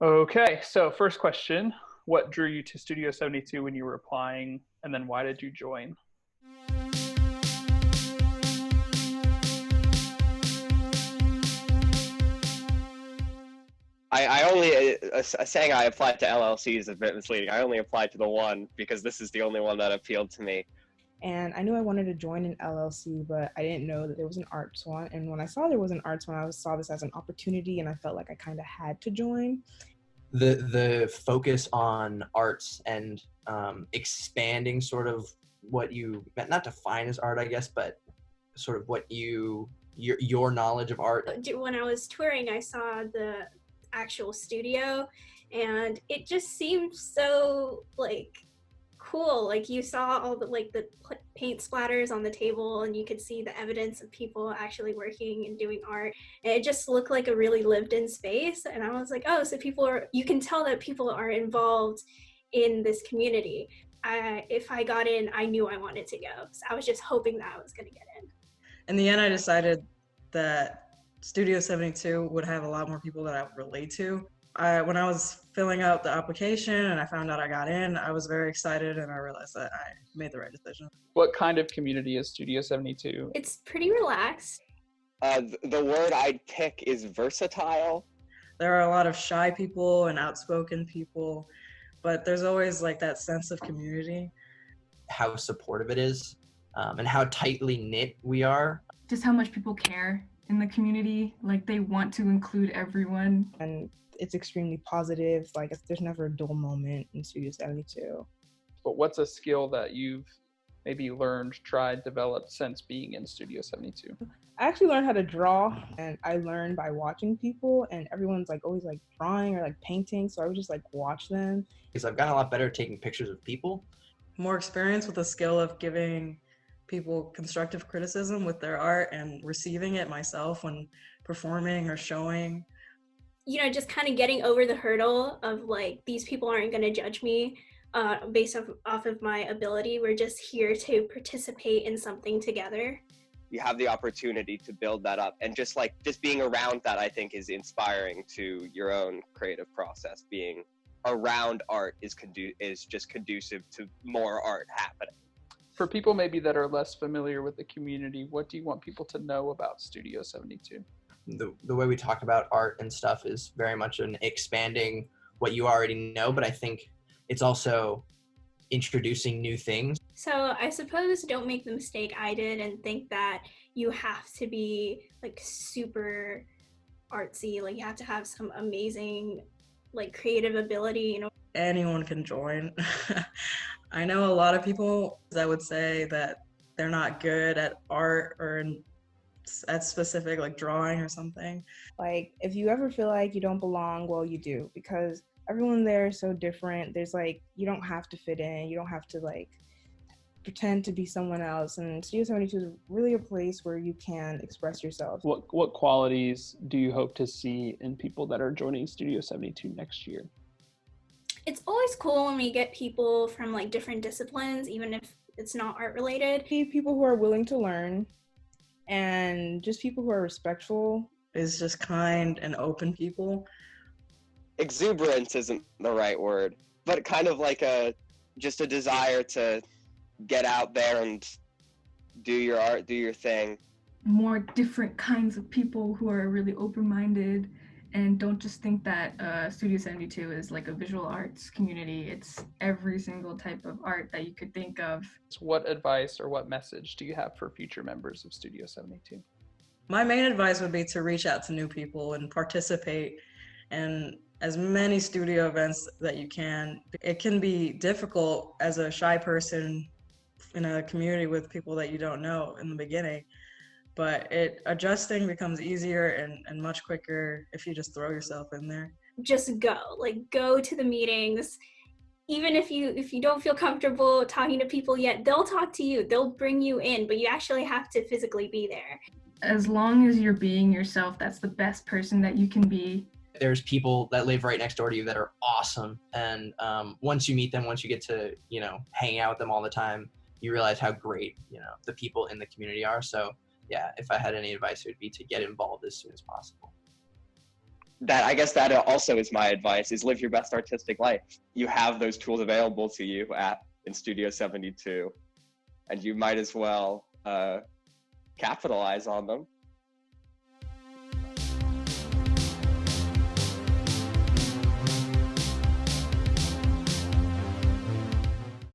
Okay, so first question, what drew you to Studio 72 when you were applying, and then why did you join? I only saying I applied to LLC is a bit misleading. I only applied to the one because this is the only one that appealed to me. And I knew I wanted to join an LLC, but I didn't know that there was an arts one. And when I saw there was an arts one, I saw this as an opportunity, and I felt like I kind of had to join. The focus on arts and expanding sort of what you not define as art, I guess, but sort of what your knowledge of art. When I was touring, I saw the actual studio, and it just seemed so cool. Like, you saw all the paint splatters on the table, and you could see the evidence of people actually working and doing art, and it just looked like a really lived in space. And I was like, oh, so you can tell that people are involved in this community. If I got in, I knew I wanted to go, so I was just hoping that I was going to get in. In the end, I decided that Studio 72 would have a lot more people that I would relate to. When I was filling out the application and I found out I got in, I was very excited, and I realized that I made the right decision. What kind of community is Studio 72? It's pretty relaxed. The word I'd pick is versatile. There are a lot of shy people and outspoken people, but there's always that sense of community. How supportive it is, and how tightly knit we are. Just how much people care in the community, they want to include everyone. And it's extremely positive. There's never a dull moment in Studio 72. But what's a skill that you've maybe learned, tried, developed since being in Studio 72? I actually learned how to draw, and I learned by watching people, and everyone's always drawing or painting, so I would just watch them. Because I've gotten a lot better at taking pictures of people. More experience with the skill of giving people constructive criticism with their art and receiving it myself when performing or showing. Just kind of getting over the hurdle of these people aren't going to judge me based off of my ability. We're just here to participate in something together. You have the opportunity to build that up, and just being around that, I think, is inspiring to your own creative process. Being around art is just conducive to more art happening. For people maybe that are less familiar with the community, what do you want people to know about Studio 72? The way we talk about art and stuff is very much an expanding what you already know, but I think it's also introducing new things. So I suppose don't make the mistake I did and think that you have to be super artsy. You have to have some amazing creative ability. Anyone can join. I know a lot of people that would say that they're not good at art or at specific drawing or something. If you ever feel like you don't belong, well, you do, because everyone there is so different. There's you don't have to fit in, you don't have to pretend to be someone else, and Studio 72 is really a place where you can express yourself. What qualities do you hope to see in people that are joining Studio 72 next year? It's always cool when we get people from different disciplines, even if it's not art related. People who are willing to learn, and just people who are respectful. Is just kind and open people. Exuberance isn't the right word, but kind of just a desire to get out there and do your art, do your thing. More different kinds of people who are really open-minded and don't just think that Studio 72 is a visual arts community. It's every single type of art that you could think of. So what advice or what message do you have for future members of Studio 72? My main advice would be to reach out to new people and participate in as many studio events that you can. It can be difficult as a shy person in a community with people that you don't know in the beginning, but adjusting becomes easier and much quicker if you just throw yourself in there. Just go to the meetings. Even if you don't feel comfortable talking to people yet, they'll talk to you, they'll bring you in, but you actually have to physically be there. As long as you're being yourself, that's the best person that you can be. There's people that live right next door to you that are awesome, and once you meet them, once you get to hang out with them all the time, you realize how great the people in the community are. So yeah, if I had any advice, it would be to get involved as soon as possible. I guess that also is my advice, is live your best artistic life. You have those tools available to you in Studio 72, and you might as well capitalize on them.